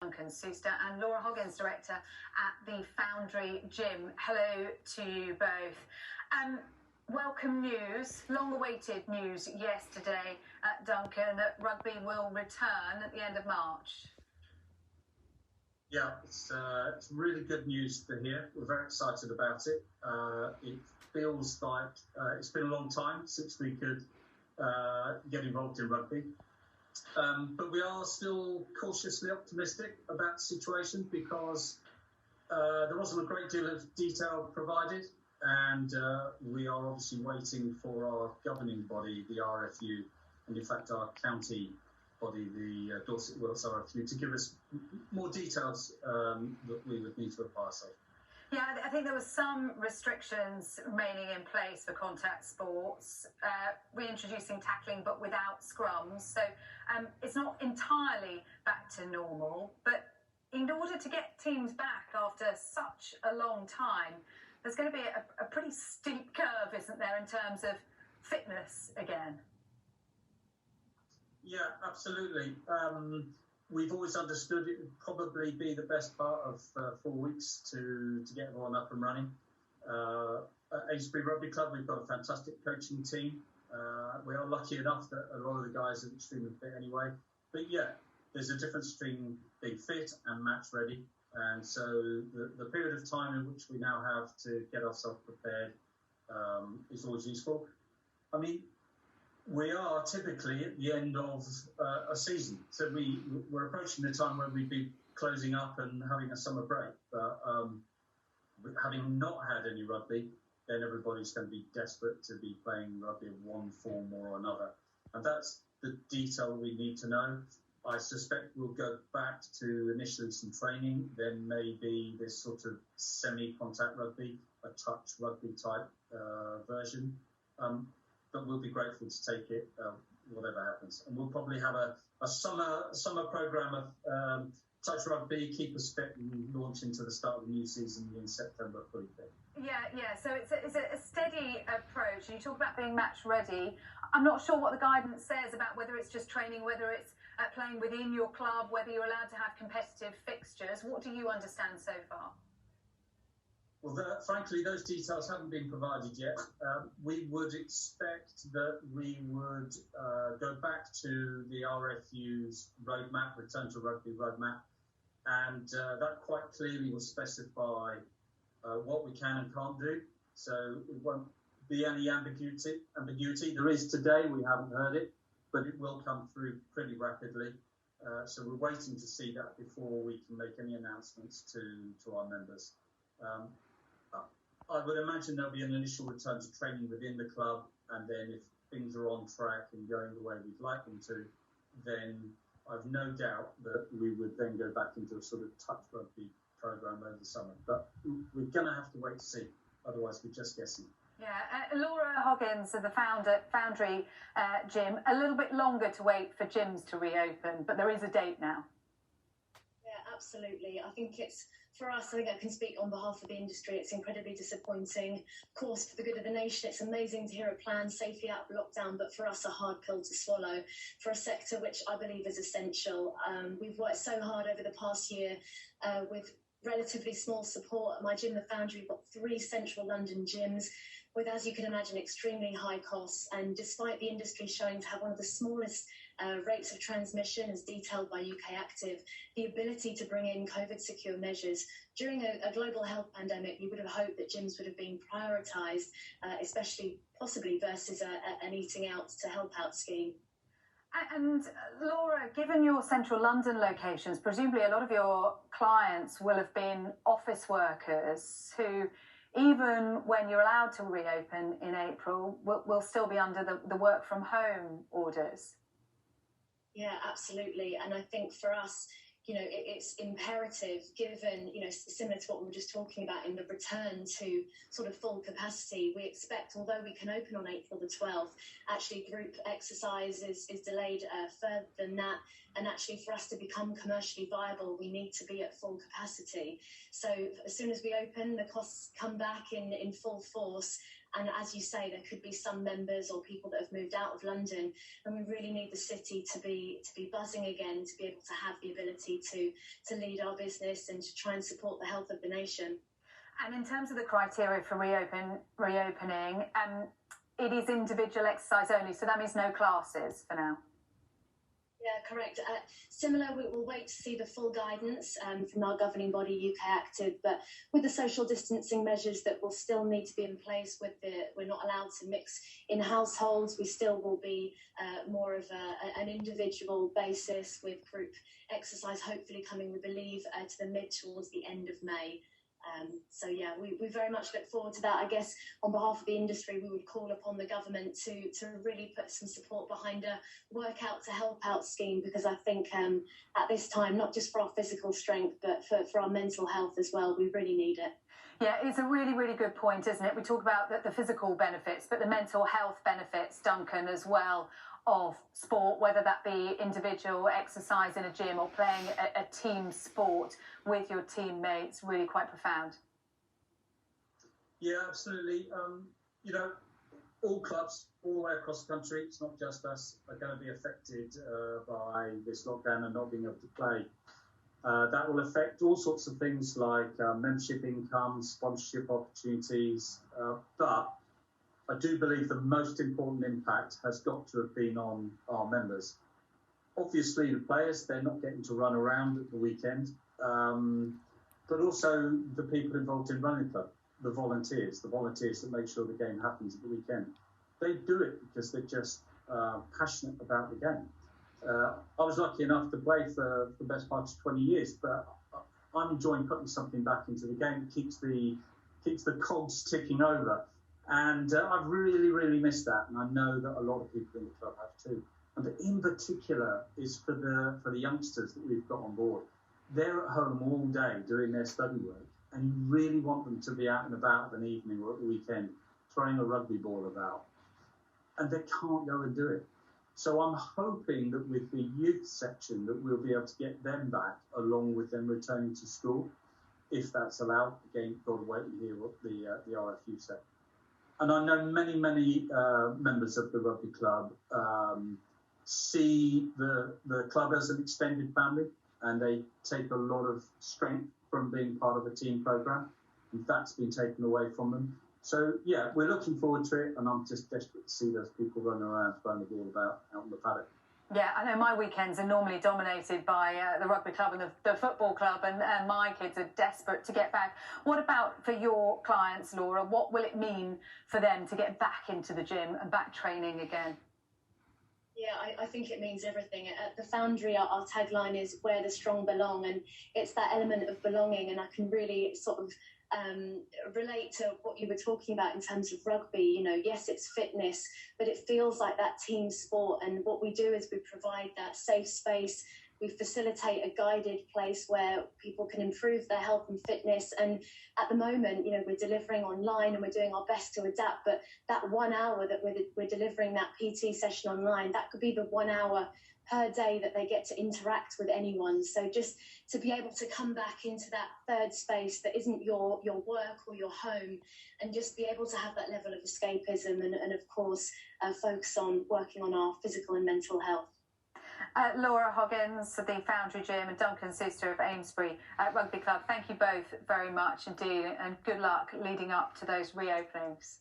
Duncan Suster and Laura Hoggins, director at the Foundry Gym. Hello to you both. Welcome news, long-awaited news yesterday, Duncan, that rugby will return at the end of March. Yeah, it's really good news to hear. We're very excited about it. It feels like it's been a long time since we could get involved in rugby. But we are still cautiously optimistic about the situation because there wasn't a great deal of detail provided, and we are obviously waiting for our governing body, the RFU, and in fact our county body, the Dorset Wilts RFU, to give us more details that we would need to apply ourselves. Yeah, I think there were some restrictions remaining in place for contact sports, reintroducing tackling but without scrums. So it's not entirely back to normal, but in order to get teams back after such a long time, there's going to be a pretty steep curve, isn't there, in terms of fitness again? Yeah, absolutely. We've always understood it would probably be the best part of 4 weeks to get everyone up and running. At Aylesbury Rugby Club, we've got a fantastic coaching team. We are lucky enough that a lot of the guys are extremely fit anyway. But yeah, there's a difference between being fit and match ready. And so the period of time in which we now have to get ourselves prepared is always useful. I mean, we are typically at the end of a season, so we're approaching the time where we'd be closing up and having a summer break. But having not had any rugby, then everybody's going to be desperate to be playing rugby in one form or another, and that's the detail we need to know. I suspect we'll go back to initially some training, then maybe this sort of semi-contact rugby, a touch rugby type version. But we'll be grateful to take it, whatever happens. And we'll probably have a summer programme of touch rugby, keep us fit, and launch into the start of the new season in September fully fit. Yeah. So it's a steady approach. And you talk about being match ready. I'm not sure what the guidance says about whether it's just training, whether it's playing within your club, whether you're allowed to have competitive fixtures. What do you understand so far? Well, frankly, those details haven't been provided yet. We would expect that we would go back to the RFU's roadmap, Return to Rugby roadmap, and that quite clearly will specify what we can and can't do. So it won't be any ambiguity. There is today, we haven't heard it, but it will come through pretty rapidly. So we're waiting to see that before we can make any announcements to our members. I would imagine there'll be an initial return to training within the club, and then if things are on track and going the way we'd like them to, then I've no doubt that we would then go back into a sort of touch rugby programme over the summer. But we're going to have to wait to see, otherwise we're just guessing. Yeah, Laura Hoggins of the Foundry Gym, a little bit longer to wait for gyms to reopen, but there is a date now. Yeah, absolutely. I think it's, for us, I think I can speak on behalf of the industry, it's incredibly disappointing. Of course, for the good of the nation, it's amazing to hear a plan safely out of lockdown, but for us, a hard pill to swallow for a sector which I believe is essential. We've worked so hard over the past year with relatively small support. My gym, the Foundry, got 3 central London gyms with, as you can imagine, extremely high costs. And despite the industry showing to have one of the smallest rates of transmission as detailed by UK Active, the ability to bring in COVID-secure measures during a global health pandemic, you would have hoped that gyms would have been prioritised, especially possibly versus an eating out to help out scheme. And Laura, given your central London locations, presumably a lot of your clients will have been office workers who, even when you're allowed to reopen in April, will still be under the work from home orders. Yeah, absolutely. And I think for us, it's imperative, given, similar to what we were just talking about in the return to sort of full capacity, we expect, although we can open on April the 12th, actually group exercise is delayed further than that. And actually for us to become commercially viable, we need to be at full capacity. So as soon as we open, the costs come back in full force. And as you say, there could be some members or people that have moved out of London, and we really need the city to be buzzing again, to be able to have the ability to lead our business and to try and support the health of the nation. And in terms of the criteria for reopening, it is individual exercise only, so that means no classes for now. Yeah, correct. Similar, we'll wait to see the full guidance from our governing body, UK Active, but with the social distancing measures that will still need to be in place, we're not allowed to mix in households. We still will be more of an individual basis with group exercise, hopefully coming, we believe, to the mid towards the end of May. So yeah, we very much look forward to that. I guess on behalf of the industry, we would call upon the government to really put some support behind a work out to help out scheme, because I think at this time, not just for our physical strength, but for our mental health as well, we really need it. Yeah, it's a really, really good point, isn't it? We talk about the physical benefits, but the mental health benefits, Duncan, as well, of sport, whether that be individual exercise in a gym or playing a team sport with your teammates, really quite profound. Yeah, absolutely. You know, all clubs all the way across the country, it's not just us, are going to be affected by this lockdown and not being able to play. That will affect all sorts of things like membership income, sponsorship opportunities, but I do believe the most important impact has got to have been on our members. Obviously, the players, they're not getting to run around at the weekend, but also the people involved in running the club, the volunteers that make sure the game happens at the weekend. They do it because they're just passionate about the game. I was lucky enough to play for the best part of 20 years, but I'm enjoying putting something back into the game that keeps the cogs ticking over. And I've really, really missed that, and I know that a lot of people in the club have too. And in particular is for the youngsters that we've got on board. They're at home all day doing their study work, and you really want them to be out and about of an evening or at the weekend, throwing a rugby ball about, and they can't go and do it. So I'm hoping that with the youth section that we'll be able to get them back, along with them returning to school, if that's allowed. Again, got to wait and hear what the RFU said. And I know many members of the rugby club see the club as an extended family, and they take a lot of strength from being part of a team programme, and that's been taken away from them. So, yeah, we're looking forward to it, and I'm just desperate to see those people running around throwing the ball about out on the paddock. Yeah, I know my weekends are normally dominated by the rugby club and the football club, and my kids are desperate to get back. What about for your clients, Laura? What will it mean for them to get back into the gym and back training again? Yeah, I think it means everything. At the Foundry, our tagline is "Where the strong belong," and it's that element of belonging. And I can really sort of relate to what you were talking about in terms of rugby. You know, yes, it's fitness, but it feels like that team sport. And what we do is we provide that safe space. We facilitate a guided place where people can improve their health and fitness. And at the moment, you know, we're delivering online and we're doing our best to adapt. But that 1 hour that we're delivering that PT session online, that could be the 1 hour per day that they get to interact with anyone. So just to be able to come back into that third space that isn't your work or your home, and just be able to have that level of escapism and of course, focus on working on our physical and mental health. Laura Hoggins, the Foundry Gym, and Duncan Suster of Amesbury Rugby Club, thank you both very much indeed, and good luck leading up to those reopenings.